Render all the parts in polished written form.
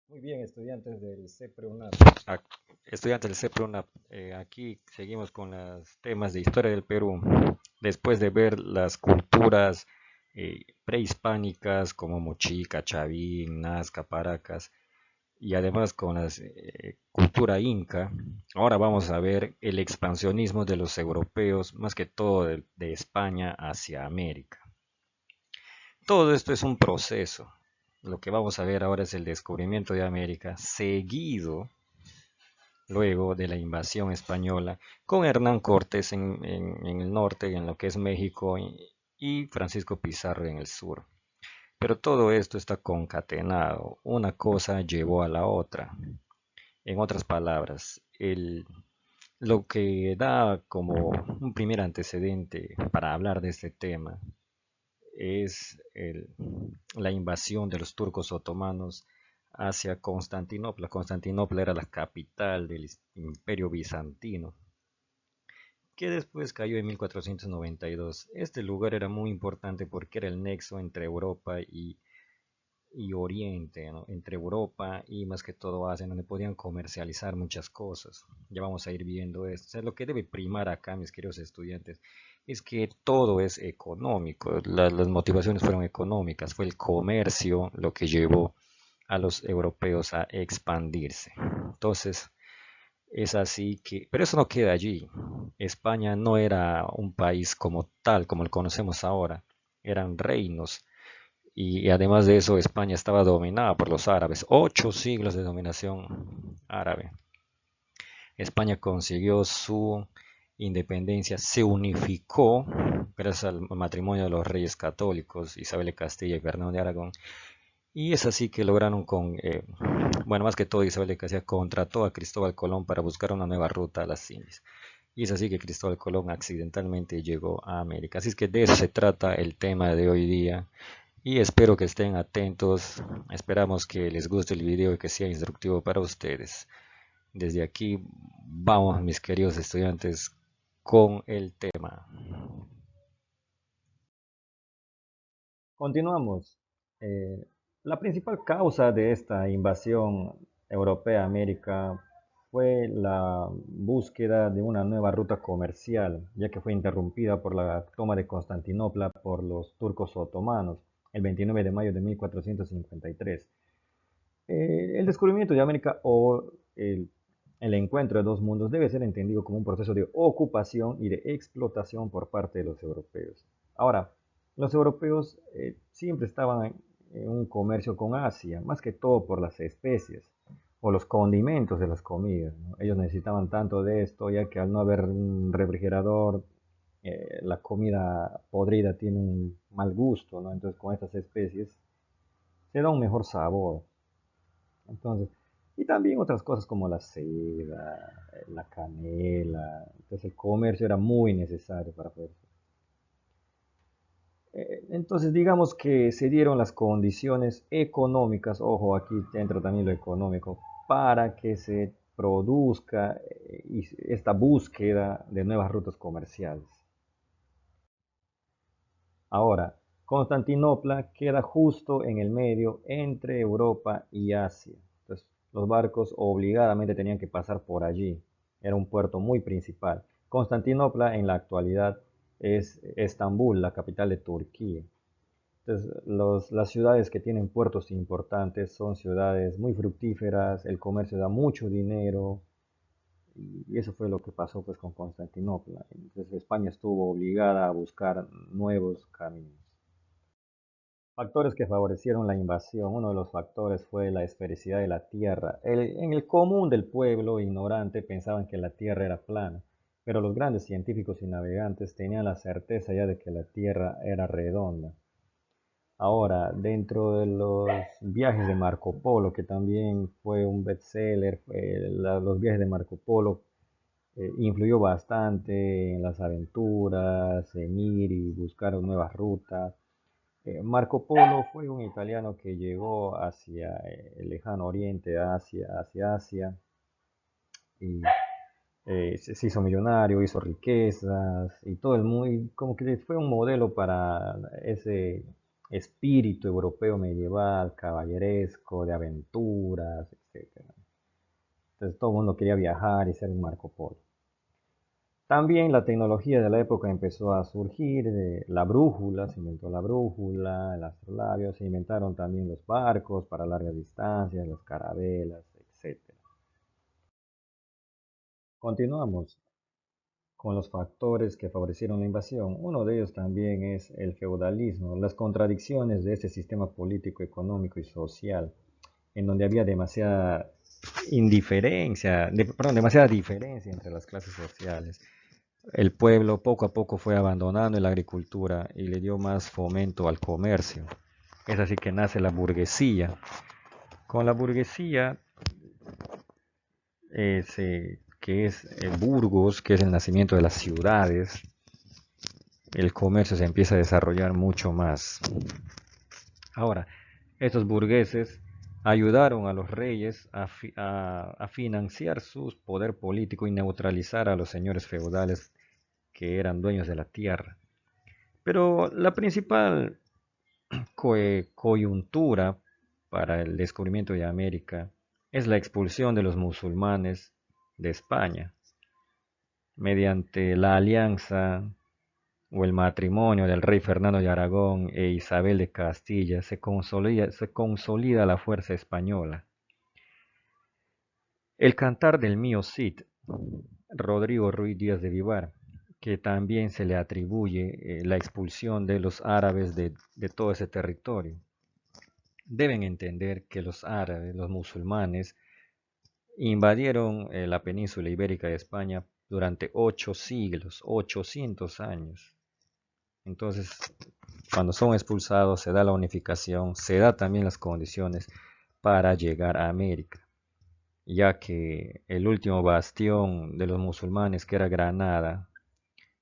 Muy bien, estudiantes del CEPREUNAP. Estudiantes del CEPREUNAP, aquí seguimos con los temas de historia del Perú. Después de ver las culturas prehispánicas como Mochica, Chavín, Nazca, Paracas y además con la cultura inca, ahora vamos a ver el expansionismo de los europeos, más que todo de España hacia América. Todo esto es un proceso. Lo que vamos a ver ahora es el descubrimiento de América, seguido luego de la invasión española, con Hernán Cortés en el norte, en lo que es México, y Francisco Pizarro en el sur. Pero todo esto está concatenado, una cosa llevó a la otra. En otras palabras, lo que da como un primer antecedente para hablar de este tema es la invasión de los turcos otomanos hacia Constantinopla. Constantinopla era la capital del imperio bizantino, que después cayó en 1492. Este lugar era muy importante porque era el nexo entre Europa y Oriente, ¿no? Entre Europa y más que todo Asia, donde podían comercializar muchas cosas. Ya vamos a ir viendo esto. O sea, lo que debe primar acá, mis queridos estudiantes, es que todo es económico. Las motivaciones fueron económicas. Fue el comercio lo que llevó a los europeos a expandirse. Entonces, es así que, pero eso no queda allí. España no era un país como tal, como lo conocemos ahora. Eran reinos y además de eso, España estaba dominada por los árabes. 8 siglos de dominación árabe. España consiguió su independencia, se unificó gracias al matrimonio de los reyes católicos, Isabel de Castilla y Fernando de Aragón. Y es así que lograron bueno, más que todo Isabel de Castilla contrató a Cristóbal Colón para buscar una nueva ruta a las Indias. Y es así que Cristóbal Colón accidentalmente llegó a América. Así es que de eso se trata el tema de hoy día. Y espero que estén atentos. Esperamos que les guste el video y que sea instructivo para ustedes. Desde aquí vamos, mis queridos estudiantes, con el tema. Continuamos. Eh, la principal causa de esta invasión europea a América fue la búsqueda de una nueva ruta comercial, ya que fue interrumpida por la toma de Constantinopla por los turcos otomanos el 29 de mayo de 1453. El descubrimiento de América o el encuentro de dos mundos debe ser entendido como un proceso de ocupación y de explotación por parte de los europeos. Ahora, los europeos siempre estaban en un comercio con Asia, más que todo por las especies o los condimentos de las comidas, ¿no? Ellos necesitaban tanto de esto, ya que al no haber un refrigerador, la comida podrida tiene un mal gusto, ¿no? Entonces, con estas especies se da un mejor sabor. Entonces, y también otras cosas como la seda, la canela. Entonces el comercio era muy necesario para poder. Entonces digamos que se dieron las condiciones económicas, ojo, aquí entra también lo económico, para que se produzca esta búsqueda de nuevas rutas comerciales. Ahora, Constantinopla queda justo en el medio entre Europa y Asia. Entonces, los barcos obligadamente tenían que pasar por allí. Era un puerto muy principal. Constantinopla en la actualidad es Estambul, la capital de Turquía. Entonces, las ciudades que tienen puertos importantes son ciudades muy fructíferas, el comercio da mucho dinero, y eso fue lo que pasó pues con Constantinopla. Entonces España estuvo obligada a buscar nuevos caminos. Factores que favorecieron la invasión. Uno de los factores fue la esfericidad de la Tierra. En el común del pueblo ignorante pensaban que la Tierra era plana, pero los grandes científicos y navegantes tenían la certeza ya de que la Tierra era redonda. Ahora, dentro de los viajes de Marco Polo, que también fue un bestseller, los viajes de Marco Polo influyó bastante en las aventuras, en ir y buscar nuevas rutas. Marco Polo fue un italiano que llegó hacia el lejano oriente, hacia Asia, y se hizo millonario, hizo riquezas, y todo el mundo, como que fue un modelo para espíritu europeo medieval, caballeresco, de aventuras, etcétera. Entonces todo el mundo quería viajar y ser un Marco Polo. También la tecnología de la época empezó a surgir, la brújula, se inventó la brújula, el astrolabio, se inventaron también los barcos para largas distancias, las carabelas, etcétera. Continuamos con los factores que favorecieron la invasión. Uno de ellos también es el feudalismo, las contradicciones de ese sistema político, económico y social, en donde había demasiada demasiada diferencia entre las clases sociales. El pueblo poco a poco fue abandonando la agricultura y le dio más fomento al comercio. Es así que nace la burguesía. Con la burguesía, que es Burgos, que es el nacimiento de las ciudades, el comercio se empieza a desarrollar mucho más. Ahora, estos burgueses ayudaron a los reyes a financiar su poder político y neutralizar a los señores feudales que eran dueños de la tierra. Pero la principal coyuntura para el descubrimiento de América es la expulsión de los musulmanes de España mediante la alianza o el matrimonio del rey Fernando de Aragón e Isabel de Castilla. Se consolida la fuerza española. El cantar del mío Cid, Rodrigo Ruiz Díaz de Vivar, que también se le atribuye la expulsión de los árabes de todo ese territorio. Deben entender que los árabes, los musulmanes, invadieron la península ibérica de España durante 8 siglos, 800 años. Entonces, cuando son expulsados, se da la unificación, se da también las condiciones para llegar a América, ya que el último bastión de los musulmanes, que era Granada,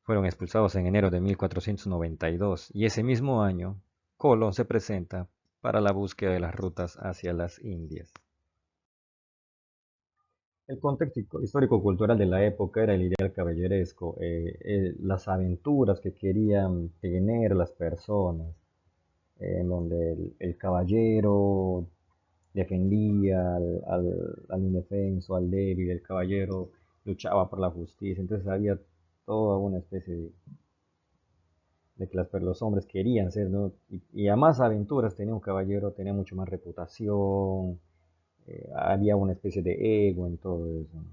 fueron expulsados en enero de 1492 y ese mismo año Colón se presenta para la búsqueda de las rutas hacia las Indias. El contexto histórico-cultural de la época era el ideal caballeresco, las aventuras que querían tener las personas, en donde el caballero defendía al indefenso, al débil, el caballero luchaba por la justicia, entonces había toda una especie de que los hombres querían ser, ¿no? Y a más aventuras tenía un caballero, tenía mucho más reputación, había una especie de ego en todo eso. No,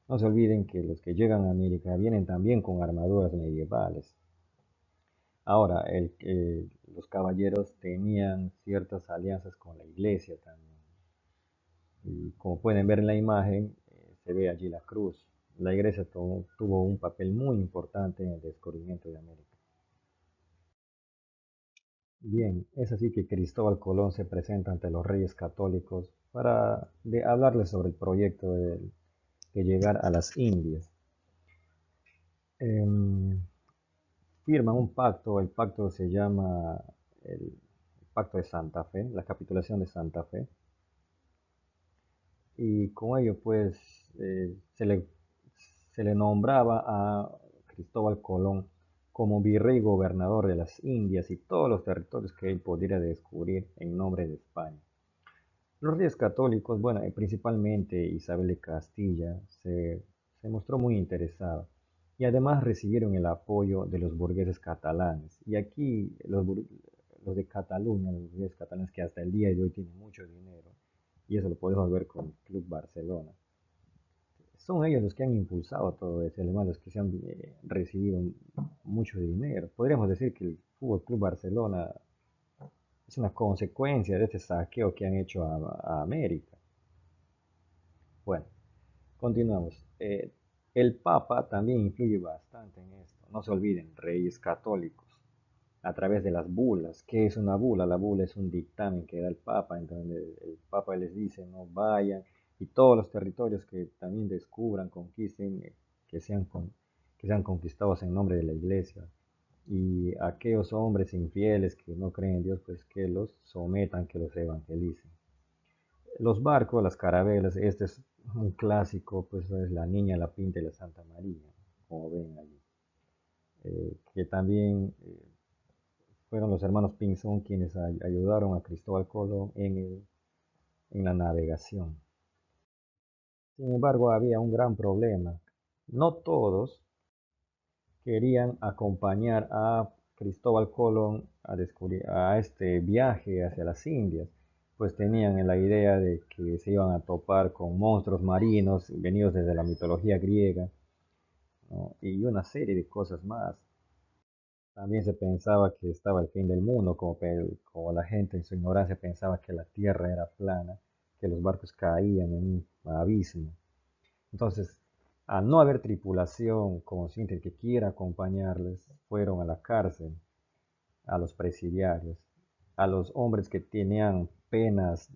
no se olviden que los que llegan a América vienen también con armaduras medievales. Ahora, los caballeros tenían ciertas alianzas con la iglesia también. Y como pueden ver en la imagen, se ve allí la cruz. La iglesia tuvo un papel muy importante en el descubrimiento de América. Bien, es así que Cristóbal Colón se presenta ante los reyes católicos para hablarles sobre el proyecto de llegar a las Indias. Em, Firman un pacto, el pacto se llama el Pacto de Santa Fe, la capitulación de Santa Fe, y con ello pues se le nombraba a Cristóbal Colón como virrey gobernador de las Indias y todos los territorios que él pudiera descubrir en nombre de España. Los reyes católicos, bueno, principalmente Isabel de Castilla, se mostró muy interesada y además recibieron el apoyo de los burgueses catalanes. Y aquí los de Cataluña, los burgueses catalanes que hasta el día de hoy tienen mucho dinero, y eso lo podemos ver con el Club Barcelona. Son ellos los que han impulsado todo eso, además los que se han recibido mucho dinero. Podríamos decir que el Fútbol Club Barcelona es una consecuencia de este saqueo que han hecho a América. Bueno, continuamos. El Papa también influye bastante en esto. No se olviden, reyes católicos, a través de las bulas. ¿Qué es una bula? La bula es un dictamen que da el Papa, en donde el Papa les dice no vayan y todos los territorios que también descubran, conquisten, que sean conquistados en nombre de la iglesia. Y aquellos hombres infieles que no creen en Dios, pues que los sometan, que los evangelicen. Los barcos, las carabelas, este es un clásico, pues es la Niña, la Pinta y la Santa María, como ven allí, que también Fueron los hermanos Pinzón quienes ayudaron a Cristóbal Colón en la navegación. Sin embargo, había un gran problema. No todos querían acompañar a Cristóbal Colón a descubrir a este viaje hacia las Indias, pues tenían la idea de que se iban a topar con monstruos marinos venidos desde la mitología griega, ¿no? Y una serie de cosas más. También se pensaba que estaba el fin del mundo, como la gente en su ignorancia pensaba que la tierra era plana, que los barcos caían en un abismo. Entonces, al no haber tripulación consciente que quiera acompañarles, fueron a la cárcel, a los presidiarios, a los hombres que tenían penas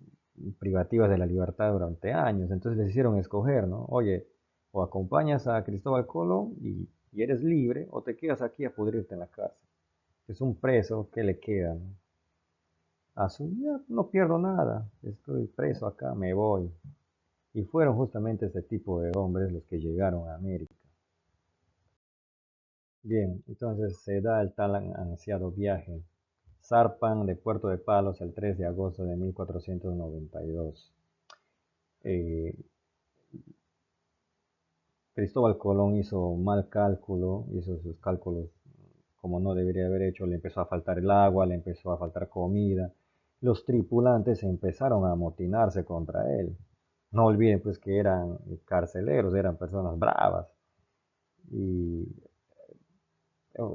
privativas de la libertad durante años. Entonces les hicieron escoger, ¿no? Oye, o acompañas a Cristóbal Colón y eres libre, o te quedas aquí a pudrirte en la cárcel. Es un preso, ¿qué le queda, no? A su vida no pierdo nada, estoy preso acá, me voy. Y fueron justamente ese tipo de hombres los que llegaron a América. Bien, entonces se da el tal ansiado viaje. Zarpan de Puerto de Palos el 3 de agosto de 1492. Eh, Cristóbal Colón hizo mal cálculo, hizo sus cálculos como no debería haber hecho, le empezó a faltar el agua, le empezó a faltar comida. Los tripulantes empezaron a amotinarse contra él. No olviden pues que eran carceleros, eran personas bravas. Y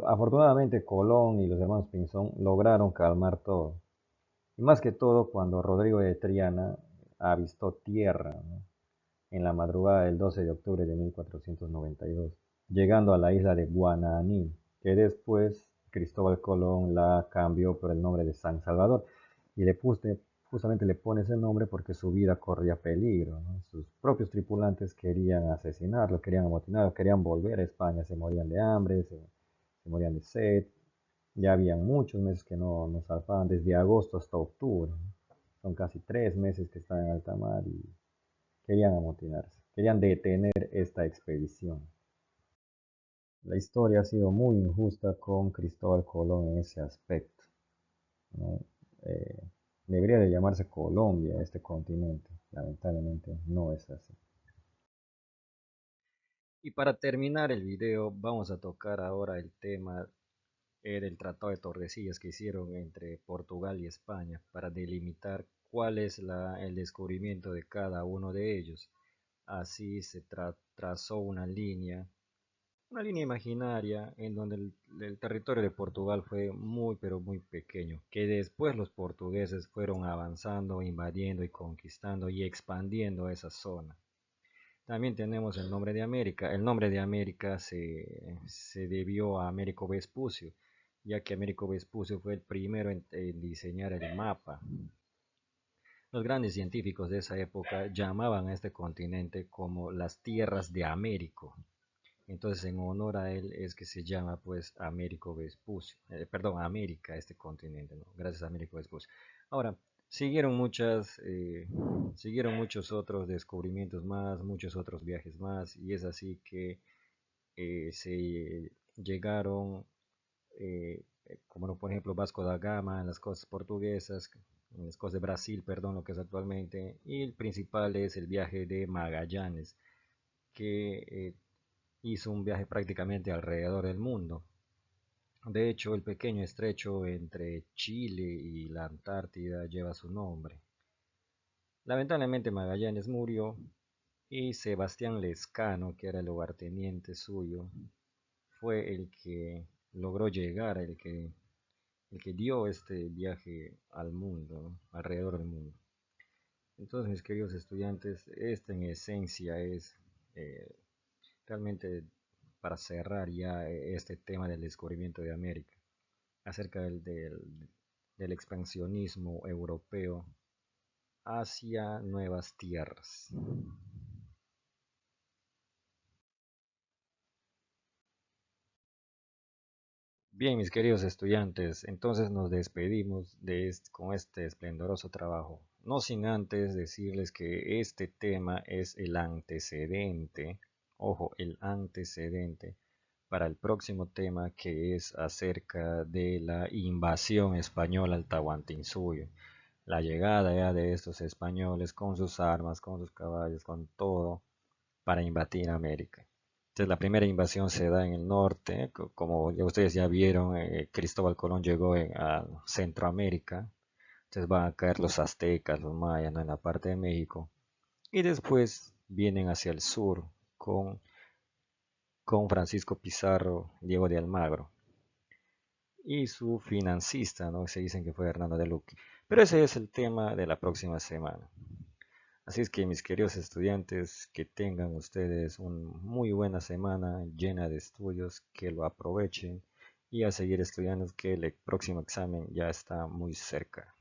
afortunadamente Colón y los hermanos Pinzón lograron calmar todo. Y más que todo cuando Rodrigo de Triana avistó tierra, ¿no? En la madrugada del 12 de octubre de 1492, llegando a la isla de Guananí, que después Cristóbal Colón la cambió por el nombre de San Salvador. Y justamente le pone ese nombre porque su vida corría peligro, ¿no? Sus propios tripulantes querían asesinarlo, querían amotinarlo, querían volver a España, se morían de hambre, se morían de sed. Ya habían muchos meses que no zarpaban, desde agosto hasta octubre, ¿no? Son casi 3 meses que están en alta mar y querían amotinarse, querían detener esta expedición. La historia ha sido muy injusta con Cristóbal Colón en ese aspecto, ¿no? Eh, Debería de llamarse Colombia este continente, lamentablemente no es así. Y para terminar el video vamos a tocar ahora el tema del Tratado de Tordesillas que hicieron entre Portugal y España para delimitar cuál es el descubrimiento de cada uno de ellos. Así se trazó una línea imaginaria en donde el territorio de Portugal fue muy pero muy pequeño, que después los portugueses fueron avanzando, invadiendo y conquistando y expandiendo esa zona. También tenemos el nombre de América. El nombre de América se debió a Américo Vespucio, ya que Américo Vespucio fue el primero en diseñar el mapa. Los grandes científicos de esa época llamaban a este continente como las tierras de Américo. Entonces, en honor a él es que se llama pues Américo Vespucio, perdón, América, este continente, ¿no? Gracias a Américo Vespucio. Ahora, siguieron muchos otros descubrimientos más, muchos otros viajes más, y es así que se llegaron, como no, por ejemplo, Vasco da Gama en las costas portuguesas, en las costas de Brasil, perdón, lo que es actualmente, y el principal es el viaje de Magallanes, que hizo un viaje prácticamente alrededor del mundo. De hecho, el pequeño estrecho entre Chile y la Antártida lleva su nombre. Lamentablemente Magallanes murió y Sebastián Lescano, que era el lugarteniente suyo, fue el que logró llegar, el que dio este viaje al mundo, ¿no? Alrededor del mundo. Entonces, mis queridos estudiantes, esta en esencia es eh, realmente para cerrar ya este tema del descubrimiento de América, acerca del expansionismo europeo hacia nuevas tierras. Bien, mis queridos estudiantes, entonces nos despedimos con este esplendoroso trabajo. No sin antes decirles que este tema es el antecedente, ojo, el antecedente para el próximo tema, que es acerca de la invasión española al Tahuantinsuyo, la llegada ya de estos españoles con sus armas, con sus caballos, con todo para invadir América. Entonces la primera invasión se da en el norte, como ya ustedes ya vieron, Cristóbal Colón llegó a Centroamérica, entonces van a caer los aztecas, los mayas, ¿no?, en la parte de México, y después vienen hacia el sur con, con Francisco Pizarro, Diego de Almagro y su financista, ¿no? Se dicen que fue Hernando de Luque. Pero ese es el tema de la próxima semana. Así es que mis queridos estudiantes, que tengan ustedes una muy buena semana llena de estudios, que lo aprovechen y a seguir estudiando, que el próximo examen ya está muy cerca.